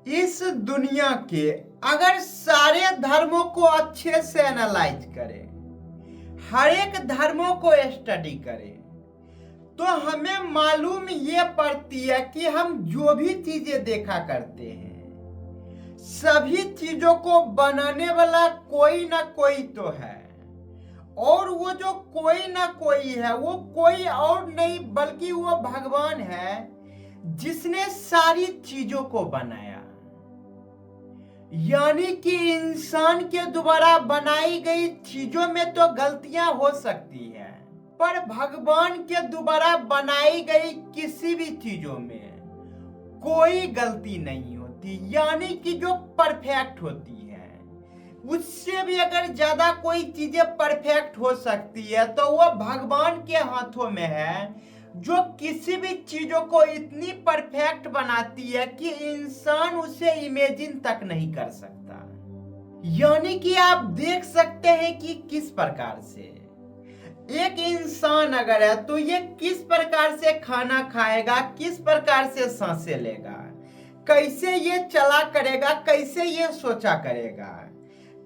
इस दुनिया के अगर सारे धर्मों को अच्छे से एनालाइज करें, हर एक धर्मों को स्टडी करें, तो हमें मालूम ये पड़ती है कि हम जो भी चीजें देखा करते हैं, सभी चीजों को बनाने वाला कोई ना कोई तो है। और वो जो कोई ना कोई है वो कोई और नहीं बल्कि वो भगवान है, जिसने सारी चीजों को बनाया। यानी कि इंसान के द्वारा बनाई गई चीजों में तो गलतियां हो सकती हैं, पर भगवान के द्वारा बनाई गई किसी भी चीजों में कोई गलती नहीं होती। यानी कि जो परफेक्ट होती है, उससे भी अगर ज्यादा कोई चीजें परफेक्ट हो सकती है तो वो भगवान के हाथों में है, जो किसी भी चीजों को इतनी परफेक्ट बनाती है कि इंसान उसे इमेजिन तक नहीं कर सकता। यानी कि आप देख सकते हैं कि किस प्रकार से एक इंसान अगर है तो ये किस प्रकार से खाना खाएगा, किस प्रकार से सांसें लेगा, कैसे ये चला करेगा, कैसे ये सोचा करेगा,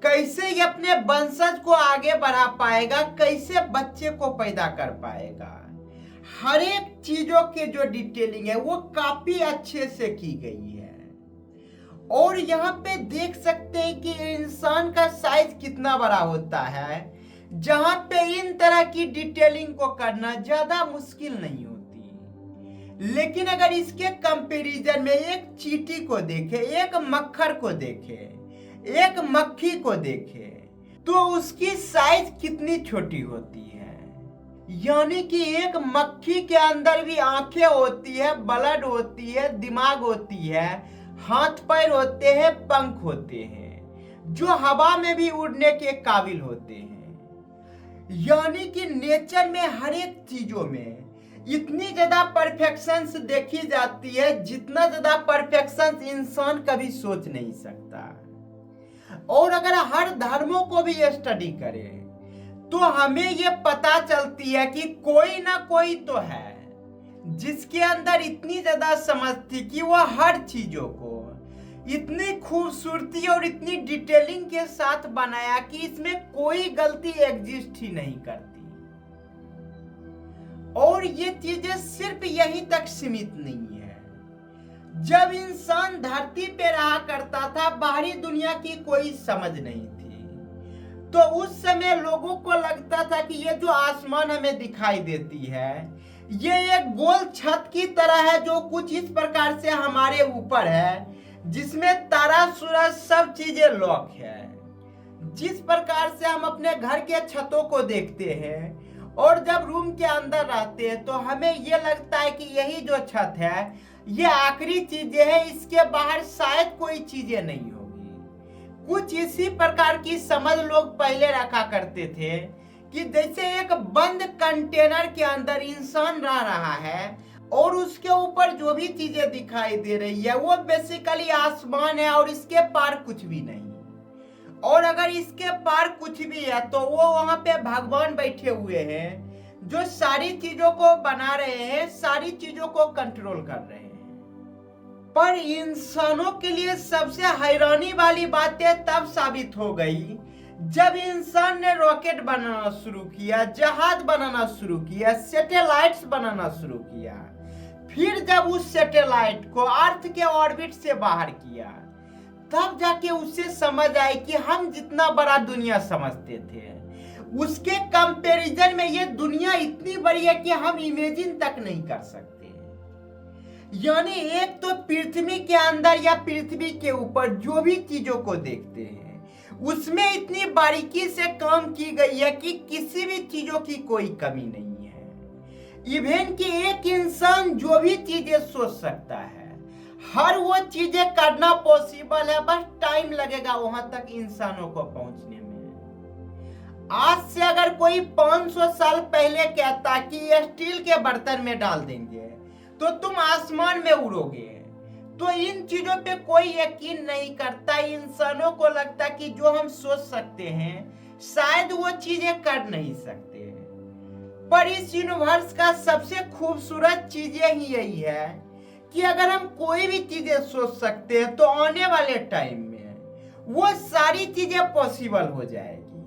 कैसे ये अपने वंशज को आगे बढ़ा पाएगा, कैसे बच्चे को पैदा कर पाएगा। हर एक चीजों के जो डिटेलिंग है वो काफी अच्छे से की गई है। और यहाँ पे देख सकते हैं कि इंसान का साइज कितना बड़ा होता है, जहां पे इन तरह की डिटेलिंग को करना ज्यादा मुश्किल नहीं होती। लेकिन अगर इसके कंपैरिजन में एक चींटी को देखे, एक मक्खर को देखे, एक मक्खी को देखे, तो उसकी साइज कितनी छोटी होती है। यानी कि एक मक्खी के अंदर भी आंखें होती है, ब्लड होती है, दिमाग होती है, हाथ पैर होते हैं, पंख होते हैं, जो हवा में भी उड़ने के काबिल होते हैं। यानी कि नेचर में हर एक चीजों में इतनी ज्यादा परफेक्शंस देखी जाती है, जितना ज्यादा परफेक्शंस इंसान कभी सोच नहीं सकता। और अगर हर धर्मों को भी स्टडी करें तो हमें ये पता चलती है कि कोई ना कोई तो है, जिसके अंदर इतनी ज्यादा समझ थी कि वह हर चीजों को इतनी खूबसूरती और इतनी डिटेलिंग के साथ बनाया कि इसमें कोई गलती एग्जिस्ट ही नहीं करती। और ये चीजें सिर्फ यहीं तक सीमित नहीं है। जब इंसान धरती पे रहा करता था, बाहरी दुनिया की कोई समझ नहीं थी, तो उस समय लोगों को लगता था कि ये जो आसमान हमें दिखाई देती है, ये एक गोल छत की तरह है, जो कुछ इस प्रकार से हमारे ऊपर है, जिसमें तारा सूरज सब चीजें लॉक है। जिस प्रकार से हम अपने घर के छतों को देखते हैं और जब रूम के अंदर रहते हैं तो हमें ये लगता है कि यही जो छत है ये आखिरी चीजें है, इसके बाहर शायद कोई चीजें नहीं होगी। कुछ इसी प्रकार की समझ लोग पहले रखा करते थे कि जैसे एक बंद कंटेनर के अंदर इंसान रह रहा है और उसके ऊपर जो भी चीजें दिखाई दे रही है वो बेसिकली आसमान है और इसके पार कुछ भी नहीं। और अगर इसके पार कुछ भी है तो वो वहां पे भगवान बैठे हुए हैं, जो सारी चीजों को बना रहे हैं, सारी चीजों को कंट्रोल कर रहे हैं। पर इंसानों के लिए सबसे हैरानी वाली बातें तब साबित हो गई जब इंसान ने रॉकेट बनाना शुरू किया, जहाज बनाना शुरू किया, सैटेलाइट्स बनाना शुरू किया। फिर जब उस सैटेलाइट को अर्थ के ऑर्बिट से बाहर किया, तब जाके उसे समझ आई कि हम जितना बड़ा दुनिया समझते थे, उसके कंपैरिजन में ये दुनिया इतनी बड़ी है कि हम इमेजिन तक नहीं कर सकते। यानी एक तो पृथ्वी के अंदर या पृथ्वी के ऊपर जो भी चीजों को देखते हैं, उसमें इतनी बारीकी से काम की गई है कि किसी भी चीजों की कोई कमी नहीं है। इवन कि एक इंसान जो भी चीजें सोच सकता है, हर वो चीजें करना पॉसिबल है, बस टाइम लगेगा वहां तक इंसानों को पहुंचने में। आज से अगर कोई 500 साल पहले कहता कि स्टील के बर्तन में डाल देंगे तो तुम आसमान में उड़ोगे, तो इन चीजों पे कोई यकीन नहीं करता। इंसानों को लगता कि जो हम सोच सकते हैं शायद वो चीजें कर नहीं सकते। पर इस यूनिवर्स का सबसे खूबसूरत चीजें ही यही है कि अगर हम कोई भी चीजें सोच सकते हैं तो आने वाले टाइम में वो सारी चीजें पॉसिबल हो जाएगी।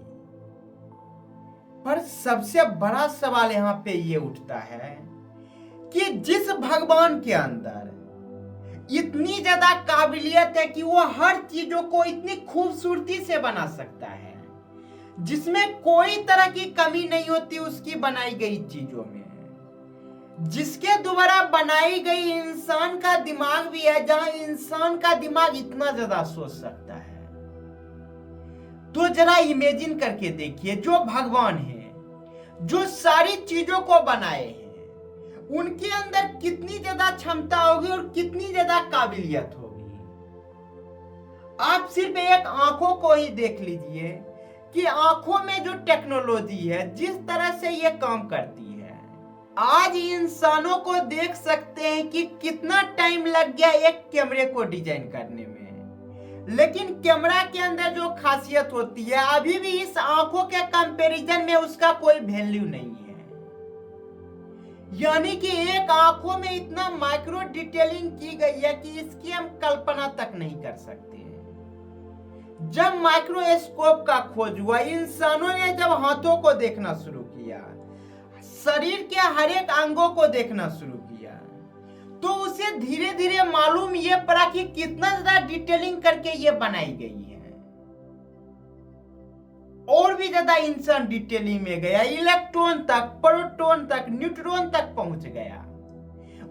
पर सबसे बड़ा सवाल यहां पे ये उठता है कि जिस भगवान के अंदर इतनी ज्यादा काबिलियत है कि वो हर चीजों को इतनी खूबसूरती से बना सकता है, जिसमें कोई तरह की कमी नहीं होती उसकी बनाई गई चीजों में, जिसके द्वारा बनाई गई इंसान का दिमाग भी है, जहां इंसान का दिमाग इतना ज्यादा सोच सकता है, तो जरा इमेजिन करके देखिए जो भगवान है, जो सारी चीजों को बनाए हैं, उनके अंदर कितनी ज्यादा क्षमता होगी और कितनी ज्यादा काबिलियत होगी। आप सिर्फ एक आंखों को ही देख लीजिए कि आंखों में जो टेक्नोलॉजी है, जिस तरह से ये काम करती है, आज इंसानों को देख सकते हैं कि कितना टाइम लग गया एक कैमरे को डिजाइन करने में, लेकिन कैमरा के अंदर जो खासियत होती है अभी भी इस आंखों के कंपैरिजन में उसका कोई वैल्यू नहीं है। यानी कि एक आंखों में इतना माइक्रो डिटेलिंग की गई है कि इसकी हम कल्पना तक नहीं कर सकते। जब माइक्रोस्कोप का खोज हुआ, इंसानों ने जब हाथों को देखना शुरू किया, शरीर के हर एक अंगों को देखना शुरू किया, तो उसे धीरे धीरे मालूम ये पड़ा कि कितना ज्यादा डिटेलिंग करके ये बनाई गई है। और भी ज्यादा इंसान डिटेलिंग में गया, इलेक्ट्रॉन तक, प्रोटॉन तक, न्यूट्रॉन तक पहुंच गया।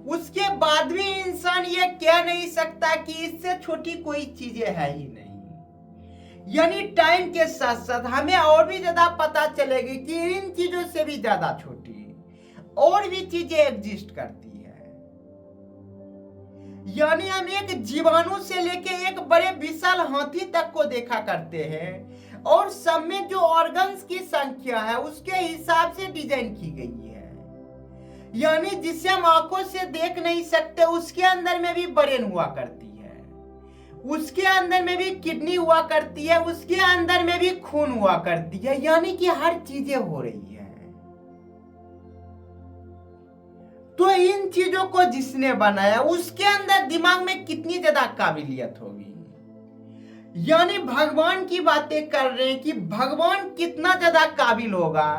उसके बाद भी इंसान ये कह नहीं सकता कि इससे छोटी कोई चीजें है ही नहीं। यानी टाइम के साथ साथ हमें और भी ज्यादा पता चलेगी कि इन चीजों से भी ज्यादा छोटी और भी चीजें एग्जिस्ट करती है। यानी हम एक जीवाणु से लेके एक बड़े विशाल हाथी तक को देखा करते हैं, और सब में जो ऑर्गन्स की संख्या है उसके हिसाब से डिजाइन की गई है। यानी जिसे हम आंखों से देख नहीं सकते उसके अंदर में भी ब्रेन हुआ करती है, उसके अंदर में भी किडनी हुआ करती है, उसके अंदर में भी खून हुआ करती है। यानी कि हर चीजें हो रही है। तो इन चीजों को जिसने बनाया उसके अंदर दिमाग में कितनी ज्यादा काबिलियत होगी। यानी भगवान की बातें कर रहे हैं कि भगवान कितना ज्यादा काबिल होगा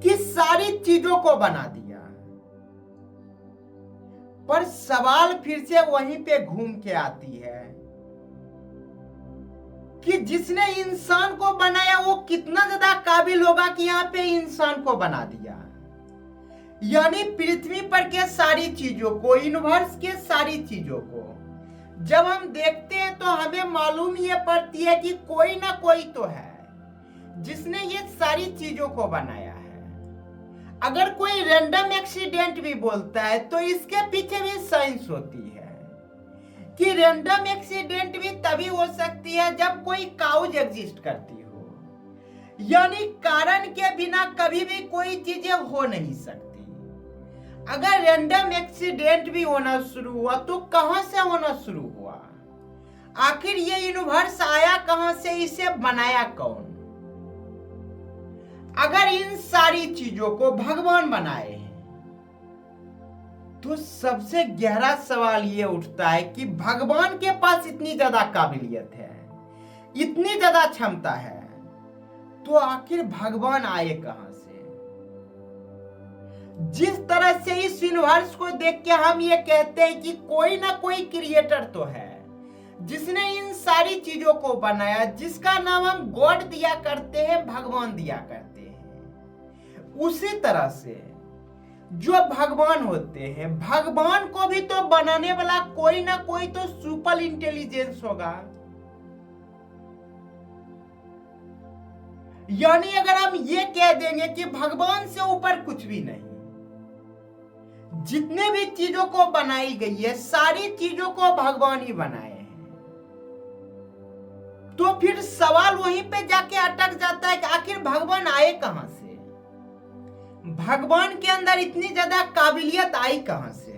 कि सारी चीजों को बना दिया। पर सवाल फिर से वहीं पे घूम के आती है कि जिसने इंसान को बनाया वो कितना ज्यादा काबिल होगा कि यहां पे इंसान को बना दिया। यानी पृथ्वी पर के सारी चीजों को, यूनिवर्स के सारी चीजों को जब हम देखते हैं तो हमें मालूम ये पड़ती है कि कोई ना कोई तो है जिसने ये सारी चीजों को बनाया है। अगर कोई रैंडम एक्सीडेंट भी बोलता है तो इसके पीछे भी साइंस होती है कि रैंडम एक्सीडेंट भी तभी हो सकती है जब कोई काउज एग्जिस्ट करती हो। यानी कारण के बिना कभी भी कोई चीजें हो नहीं सकती। अगर रैंडम एक्सीडेंट भी होना शुरू हुआ तो कहां से होना शुरू हुआ? आखिर ये यूनिवर्स आया कहां से, इसे बनाया कौन? अगर इन सारी चीजों को भगवान बनाए तो सबसे गहरा सवाल ये उठता है कि भगवान के पास इतनी ज्यादा काबिलियत है, इतनी ज्यादा क्षमता है, तो आखिर भगवान आए कहां से? जिस तरह से इस यूनिवर्स को देख के हम ये कहते हैं कि कोई ना कोई क्रिएटर तो है जिसने इन सारी चीजों को बनाया, जिसका नाम हम गॉड दिया करते हैं, भगवान दिया करते हैं। उसी तरह से जो भगवान होते हैं, भगवान को भी तो बनाने वाला कोई ना कोई तो सुपर इंटेलिजेंस होगा। यानी अगर हम ये कह देंगे कि भगवान से ऊपर कुछ भी नहीं, जितने भी चीजों को बनाई गई है सारी चीजों को भगवान ही बनाए हैं, तो फिर सवाल वहीं पे जाके अटक जाता है कि आखिर भगवान आए कहां से? भगवान के अंदर इतनी ज्यादा काबिलियत आई कहां से?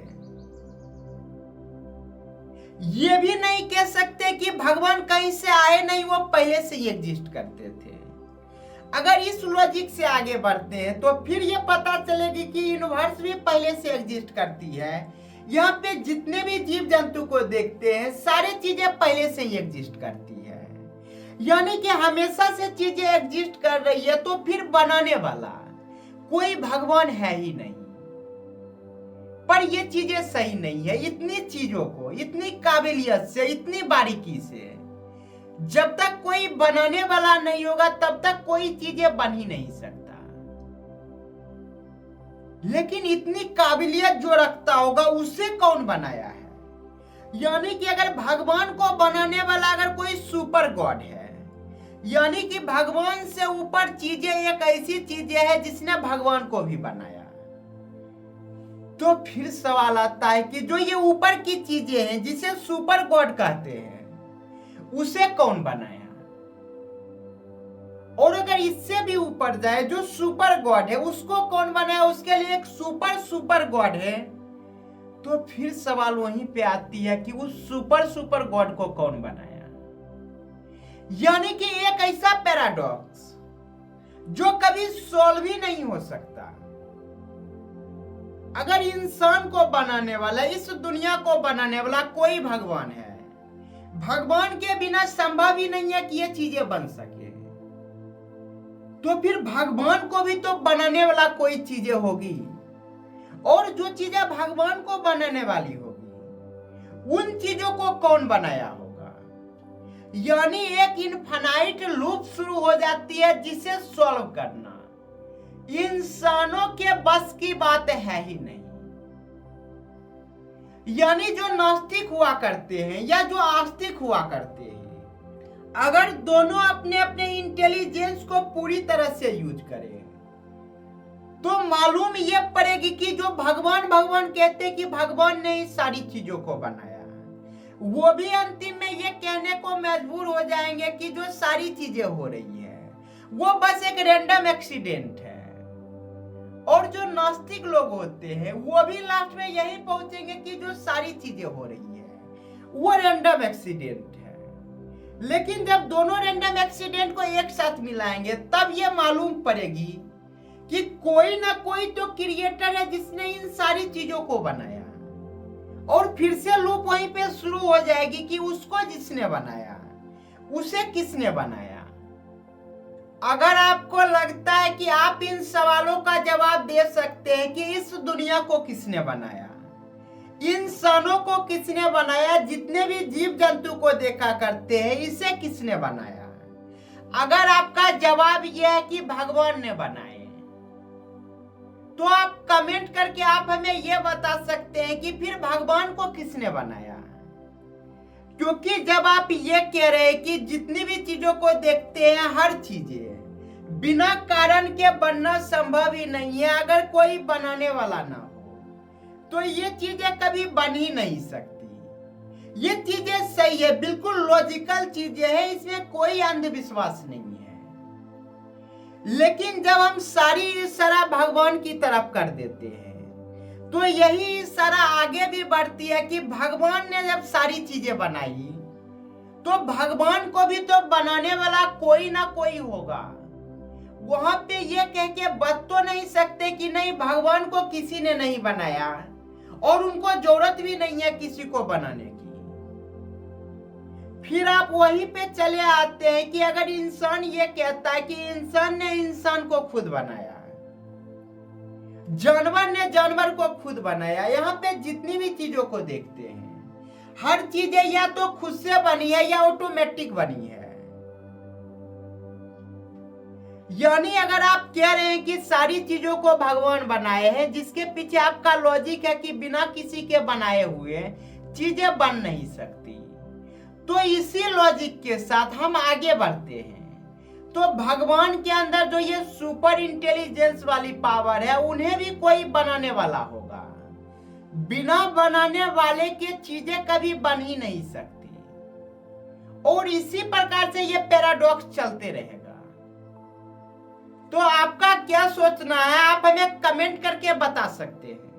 ये भी नहीं कह सकते कि भगवान कहीं से आए नहीं, वो पहले से ही एग्जिस्ट करते थे। अगर इस लॉजिक से आगे बढ़ते हैं तो फिर ये पता चलेगी कि यूनिवर्स भी पहले से एग्जिस्ट करती है, यहाँ पे जितने भी जीव जंतु को देखते हैं सारी चीजें पहले से ही एग्जिस्ट करती है, यानी कि हमेशा से चीजें एग्जिस्ट कर रही है, तो फिर बनाने वाला कोई भगवान है ही नहीं। पर ये चीजें सही नहीं है। इतनी चीजों को इतनी काबिलियत से, इतनी बारीकी से जब तक कोई बनाने वाला नहीं होगा तब तक कोई चीजें बन ही नहीं सकता। लेकिन इतनी काबिलियत जो रखता होगा उसे कौन बनाया है? यानी कि अगर भगवान को बनाने वाला अगर कोई सुपर गॉड है, यानी कि भगवान से ऊपर चीजें एक ऐसी चीजें हैं जिसने भगवान को भी बनाया, तो फिर सवाल आता है कि जो ये ऊपर की चीजें हैं जिसे सुपर गॉड कहते हैं उसे कौन बनाया? और अगर इससे भी ऊपर जाए जो सुपर गॉड है उसको कौन बनाया? उसके लिए एक सुपर गॉड है। तो फिर सवाल वहीं पे आती है कि उस सुपर गॉड को कौन बनाया? यानी कि एक ऐसा पैराडॉक्स जो कभी सॉल्व ही नहीं हो सकता। अगर इंसान को बनाने वाला, इस दुनिया को बनाने वाला कोई भगवान है, भगवान के बिना संभव ही नहीं है कि ये चीजें बन सके, तो फिर भगवान को भी तो बनाने वाला कोई चीजें होगी, और जो चीजें भगवान को बनाने वाली होगी उन चीजों को कौन बनाया होगा? यानी एक इनफाइनाइट लूप शुरू हो जाती है जिसे सॉल्व करना इंसानों के बस की बात है ही नहीं। यानी जो नास्तिक हुआ करते हैं या जो आस्तिक हुआ करते हैं, अगर दोनों अपने अपने इंटेलिजेंस को पूरी तरह से यूज करें तो मालूम ये पड़ेगी कि जो भगवान कहते हैं कि भगवान ने इस सारी चीजों को बनाया, वो भी अंतिम में ये कहने को मजबूर हो जाएंगे कि जो सारी चीजें हो रही है वो बस एक रैंडम एक्सीडेंट है। और जो नास्तिक लोग होते हैं वो भी लास्ट में यही पहुंचेंगे कि जो सारी चीजें हो रही है वो रैंडम एक्सीडेंट है। लेकिन जब दोनों रैंडम एक्सीडेंट को एक साथ मिलाएंगे तब ये मालूम पड़ेगी कि कोई ना कोई तो क्रिएटर है जिसने इन सारी चीजों को बनाया, और फिर से लूप वहीं पे शुरू हो जाएगी कि उसको जिसने बनाया उसे किसने बनाया। अगर आपको लगता है कि आप इन सवालों का जवाब दे सकते हैं कि इस दुनिया को किसने बनाया, इंसानों को किसने बनाया, जितने भी जीव जंतु को देखा करते हैं इसे किसने बनाया, अगर आपका जवाब यह है कि भगवान ने बनाए, तो आप कमेंट करके आप हमें यह बता सकते हैं कि फिर भगवान को किसने बनाया। क्योंकि जब आप ये कह रहे हैं कि जितनी भी चीजों को देखते हैं हर चीजें बिना कारण के बनना संभव ही नहीं है, अगर कोई बनाने वाला ना हो तो ये चीजें कभी बन ही नहीं सकती। ये चीजें सही है, बिल्कुल लॉजिकल चीजें हैं, इसमें कोई अंधविश्वास नहीं है। लेकिन जब हम सारी इशारा भगवान की तरफ कर देते हैं तो यही इशारा आगे भी बढ़ती है कि भगवान ने जब सारी चीजें बनाई तो भगवान को भी तो बनाने वाला कोई ना कोई होगा। वहां पे ये कह के बच तो नहीं सकते कि नहीं भगवान को किसी ने नहीं बनाया और उनको जरूरत भी नहीं है किसी को बनाने की। फिर आप वहीं पे चले आते हैं कि अगर इंसान ये कहता है कि इंसान ने इंसान को खुद बनाया, जानवर ने जानवर को खुद बनाया, यहाँ पे जितनी भी चीजों को देखते हैं हर चीजें या तो खुद से बनी है या ऑटोमेटिक बनी है। यानी अगर आप कह रहे हैं कि सारी चीजों को भगवान बनाए हैं, जिसके पीछे आपका लॉजिक है कि बिना किसी के बनाए हुए चीजें बन नहीं सकती, तो इसी लॉजिक के साथ हम आगे बढ़ते हैं। तो भगवान के अंदर जो ये सुपर इंटेलिजेंस वाली पावर है उन्हें भी कोई बनाने वाला होगा। बिना बनाने वाले के चीजें कभी बन ही नहीं सकती, और इसी प्रकार से ये पैराडॉक्स चलते रहेगा। तो आपका क्या सोचना है आप हमें कमेंट करके बता सकते हैं।